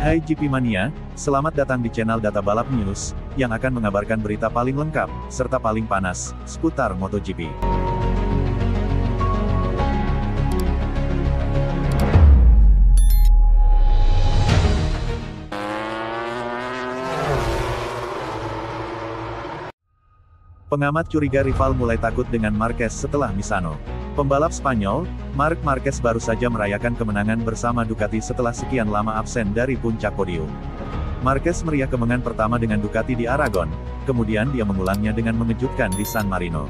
Hai GP Mania, selamat datang di channel Data Balap News, yang akan mengabarkan berita paling lengkap, serta paling panas, seputar MotoGP. Pengamat curiga rival mulai takut dengan Marquez setelah Misano. Pembalap Spanyol, Marc Marquez baru saja merayakan kemenangan bersama Ducati setelah sekian lama absen dari puncak podium. Marquez meriah kemenangan pertama dengan Ducati di Aragon, kemudian dia mengulangnya dengan mengejutkan di San Marino.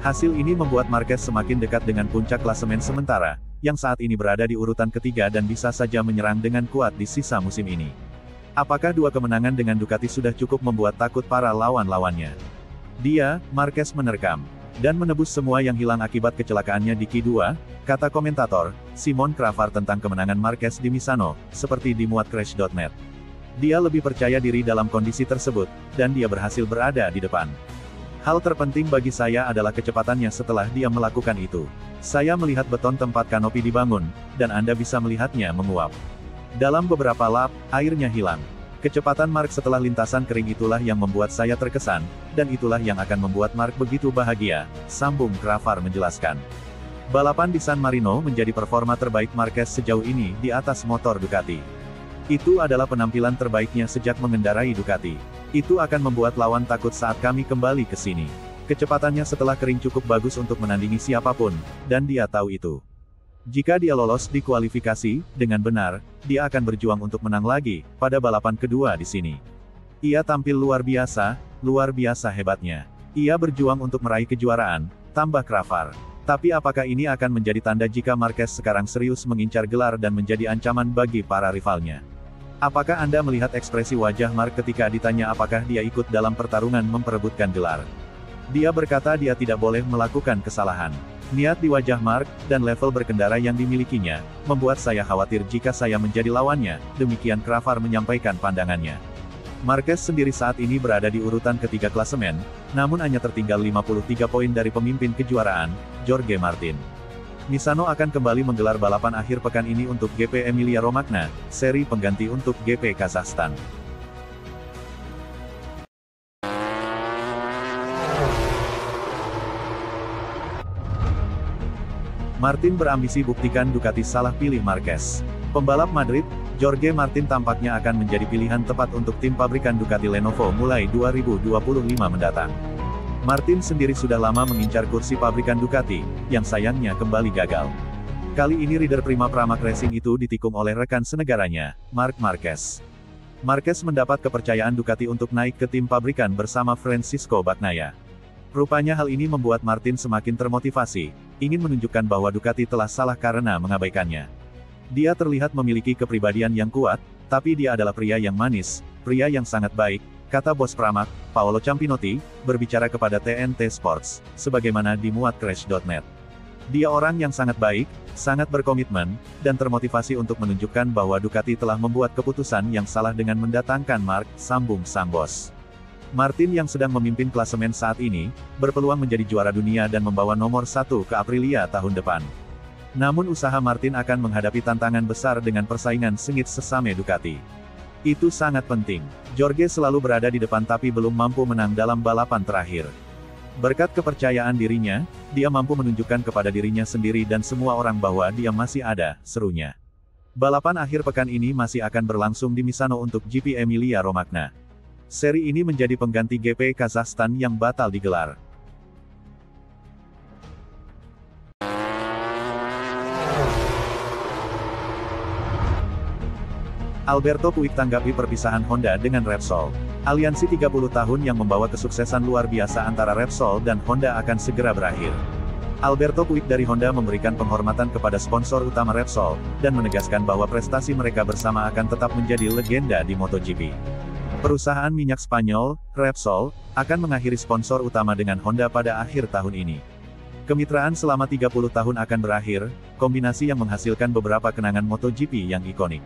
Hasil ini membuat Marquez semakin dekat dengan puncak klasemen sementara, yang saat ini berada di urutan ketiga dan bisa saja menyerang dengan kuat di sisa musim ini. Apakah dua kemenangan dengan Ducati sudah cukup membuat takut para lawan-lawannya? Dia, Marquez menerkam dan menebus semua yang hilang akibat kecelakaannya di Q2, kata komentator, Simon Cravar tentang kemenangan Marquez di Misano, seperti dimuat Crash.net. Dia lebih percaya diri dalam kondisi tersebut, dan dia berhasil berada di depan. Hal terpenting bagi saya adalah kecepatannya setelah dia melakukan itu. Saya melihat beton tempat kanopi dibangun, dan Anda bisa melihatnya menguap. Dalam beberapa lap, airnya hilang. Kecepatan Marc setelah lintasan kering itulah yang membuat saya terkesan, dan itulah yang akan membuat Marc begitu bahagia, sambung Cravar menjelaskan. Balapan di San Marino menjadi performa terbaik Marquez sejauh ini di atas motor Ducati. Itu adalah penampilan terbaiknya sejak mengendarai Ducati. Itu akan membuat lawan takut saat kami kembali ke sini. Kecepatannya setelah kering cukup bagus untuk menandingi siapapun, dan dia tahu itu. Jika dia lolos di kualifikasi, dengan benar, dia akan berjuang untuk menang lagi, pada balapan kedua di sini. Ia tampil luar biasa hebatnya. Ia berjuang untuk meraih kejuaraan, tambah Cravar. Tapi apakah ini akan menjadi tanda jika Marquez sekarang serius mengincar gelar dan menjadi ancaman bagi para rivalnya? Apakah Anda melihat ekspresi wajah Marc ketika ditanya apakah dia ikut dalam pertarungan memperebutkan gelar? Dia berkata dia tidak boleh melakukan kesalahan. Niat di wajah Marc, dan level berkendara yang dimilikinya, membuat saya khawatir jika saya menjadi lawannya, demikian Cravar menyampaikan pandangannya. Marquez sendiri saat ini berada di urutan ketiga klasemen, namun hanya tertinggal 53 poin dari pemimpin kejuaraan, Jorge Martin. Misano akan kembali menggelar balapan akhir pekan ini untuk GP Emilia-Romagna, seri pengganti untuk GP Kazakhstan. Martin berambisi buktikan Ducati salah pilih Marquez. Pembalap Madrid, Jorge Martin tampaknya akan menjadi pilihan tepat untuk tim pabrikan Ducati Lenovo mulai 2025 mendatang. Martin sendiri sudah lama mengincar kursi pabrikan Ducati, yang sayangnya kembali gagal. Kali ini rider prima Pramac Racing itu ditikung oleh rekan senegaranya, Marc Marquez. Marquez mendapat kepercayaan Ducati untuk naik ke tim pabrikan bersama Francisco Bagnaia. Rupanya hal ini membuat Martin semakin termotivasi, ingin menunjukkan bahwa Ducati telah salah karena mengabaikannya. Dia terlihat memiliki kepribadian yang kuat, tapi dia adalah pria yang manis, pria yang sangat baik, kata bos Pramac, Paolo Campinotti, berbicara kepada TNT Sports, sebagaimana dimuat Crash.net. Dia orang yang sangat baik, sangat berkomitmen, dan termotivasi untuk menunjukkan bahwa Ducati telah membuat keputusan yang salah dengan mendatangkan Marc, sambung sang bos. Martin yang sedang memimpin klasemen saat ini, berpeluang menjadi juara dunia dan membawa nomor 1 ke Aprilia tahun depan. Namun usaha Martin akan menghadapi tantangan besar dengan persaingan sengit sesame Ducati. Itu sangat penting. Jorge selalu berada di depan tapi belum mampu menang dalam balapan terakhir. Berkat kepercayaan dirinya, dia mampu menunjukkan kepada dirinya sendiri dan semua orang bahwa dia masih ada, serunya. Balapan akhir pekan ini masih akan berlangsung di Misano untuk GP Emilia-Romagna. Seri ini menjadi pengganti GP Kazakhstan yang batal digelar. Alberto Puig tanggapi perpisahan Honda dengan Repsol. Aliansi 30 tahun yang membawa kesuksesan luar biasa antara Repsol dan Honda akan segera berakhir. Alberto Puig dari Honda memberikan penghormatan kepada sponsor utama Repsol, dan menegaskan bahwa prestasi mereka bersama akan tetap menjadi legenda di MotoGP. Perusahaan minyak Spanyol, Repsol, akan mengakhiri sponsor utama dengan Honda pada akhir tahun ini. Kemitraan selama 30 tahun akan berakhir, kombinasi yang menghasilkan beberapa kenangan MotoGP yang ikonik.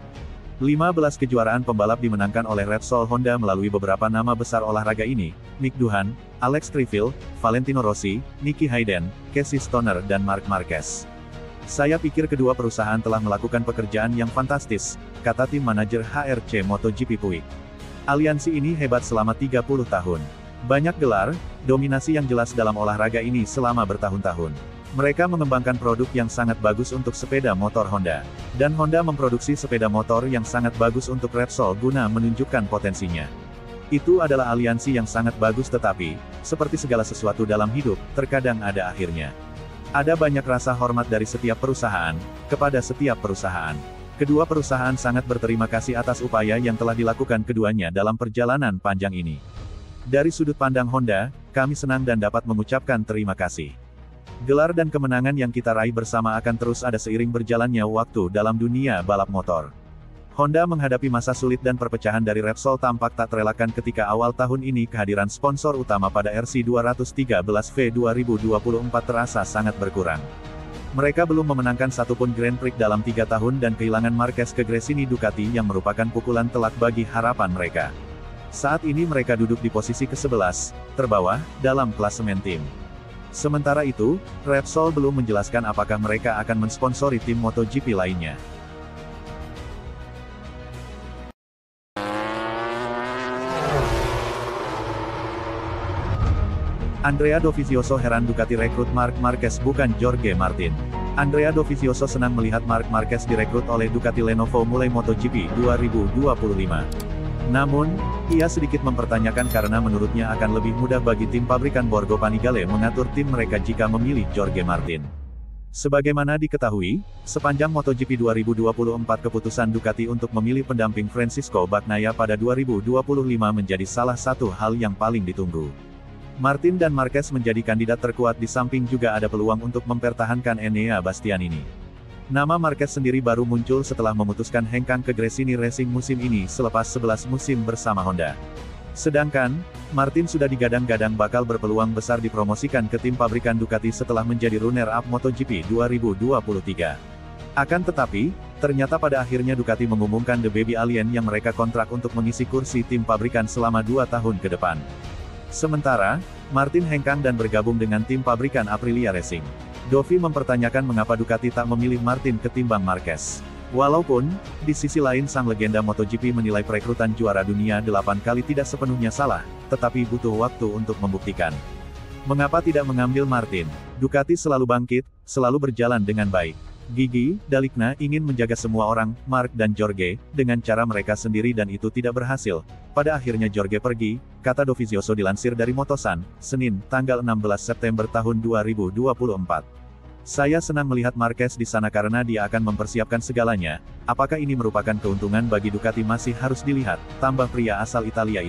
15 kejuaraan pembalap dimenangkan oleh Repsol Honda melalui beberapa nama besar olahraga ini, Mick Doohan, Alex Criville, Valentino Rossi, Nicky Hayden, Casey Stoner dan Marc Marquez. Saya pikir kedua perusahaan telah melakukan pekerjaan yang fantastis, kata tim manajer HRC MotoGP Puig. Aliansi ini hebat selama 30 tahun. Banyak gelar, dominasi yang jelas dalam olahraga ini selama bertahun-tahun. Mereka mengembangkan produk yang sangat bagus untuk sepeda motor Honda. Dan Honda memproduksi sepeda motor yang sangat bagus untuk Repsol guna menunjukkan potensinya. Itu adalah aliansi yang sangat bagus, tetapi, seperti segala sesuatu dalam hidup, terkadang ada akhirnya. Ada banyak rasa hormat dari setiap perusahaan, kepada setiap perusahaan. Kedua perusahaan sangat berterima kasih atas upaya yang telah dilakukan keduanya dalam perjalanan panjang ini. Dari sudut pandang Honda, kami senang dan dapat mengucapkan terima kasih. Gelar dan kemenangan yang kita raih bersama akan terus ada seiring berjalannya waktu dalam dunia balap motor. Honda menghadapi masa sulit dan perpecahan dari Repsol tampak tak terelakkan ketika awal tahun ini kehadiran sponsor utama pada RC213V 2024 terasa sangat berkurang. Mereka belum memenangkan satupun Grand Prix dalam 3 tahun dan kehilangan Marquez ke Gresini Ducati yang merupakan pukulan telak bagi harapan mereka. Saat ini mereka duduk di posisi ke-11, terbawah, dalam klasemen tim. Sementara itu, Repsol belum menjelaskan apakah mereka akan mensponsori tim MotoGP lainnya. Andrea Dovizioso heran Ducati rekrut Marc Marquez bukan Jorge Martin. Andrea Dovizioso senang melihat Marc Marquez direkrut oleh Ducati Lenovo mulai MotoGP 2025. Namun, ia sedikit mempertanyakan karena menurutnya akan lebih mudah bagi tim pabrikan Borgo Panigale mengatur tim mereka jika memilih Jorge Martin. Sebagaimana diketahui, sepanjang MotoGP 2024 keputusan Ducati untuk memilih pendamping Francisco Bagnaia pada 2025 menjadi salah satu hal yang paling ditunggu. Martin dan Marquez menjadi kandidat terkuat, di samping juga ada peluang untuk mempertahankan Enea Bastianini. Nama Marquez sendiri baru muncul setelah memutuskan hengkang ke Gresini Racing musim ini selepas 11 musim bersama Honda. Sedangkan, Martin sudah digadang-gadang bakal berpeluang besar dipromosikan ke tim pabrikan Ducati setelah menjadi runner-up MotoGP 2023. Akan tetapi, ternyata pada akhirnya Ducati mengumumkan The Baby Alien yang mereka kontrak untuk mengisi kursi tim pabrikan selama 2 tahun ke depan. Sementara, Martin hengkang dan bergabung dengan tim pabrikan Aprilia Racing. Dovi mempertanyakan mengapa Ducati tak memilih Martin ketimbang Marquez. Walaupun, di sisi lain sang legenda MotoGP menilai perekrutan juara dunia 8 kali tidak sepenuhnya salah, tetapi butuh waktu untuk membuktikan. Mengapa tidak mengambil Martin? Ducati selalu bangkit, selalu berjalan dengan baik. Gigi Dalikna ingin menjaga semua orang, Marc dan Jorge, dengan cara mereka sendiri dan itu tidak berhasil. Pada akhirnya Jorge pergi, kata Dovizioso dilansir dari Motosan, Senin, tanggal 16 September tahun 2024. Saya senang melihat Marquez di sana karena dia akan mempersiapkan segalanya. Apakah ini merupakan keuntungan bagi Ducati masih harus dilihat, tambah pria asal Italia itu.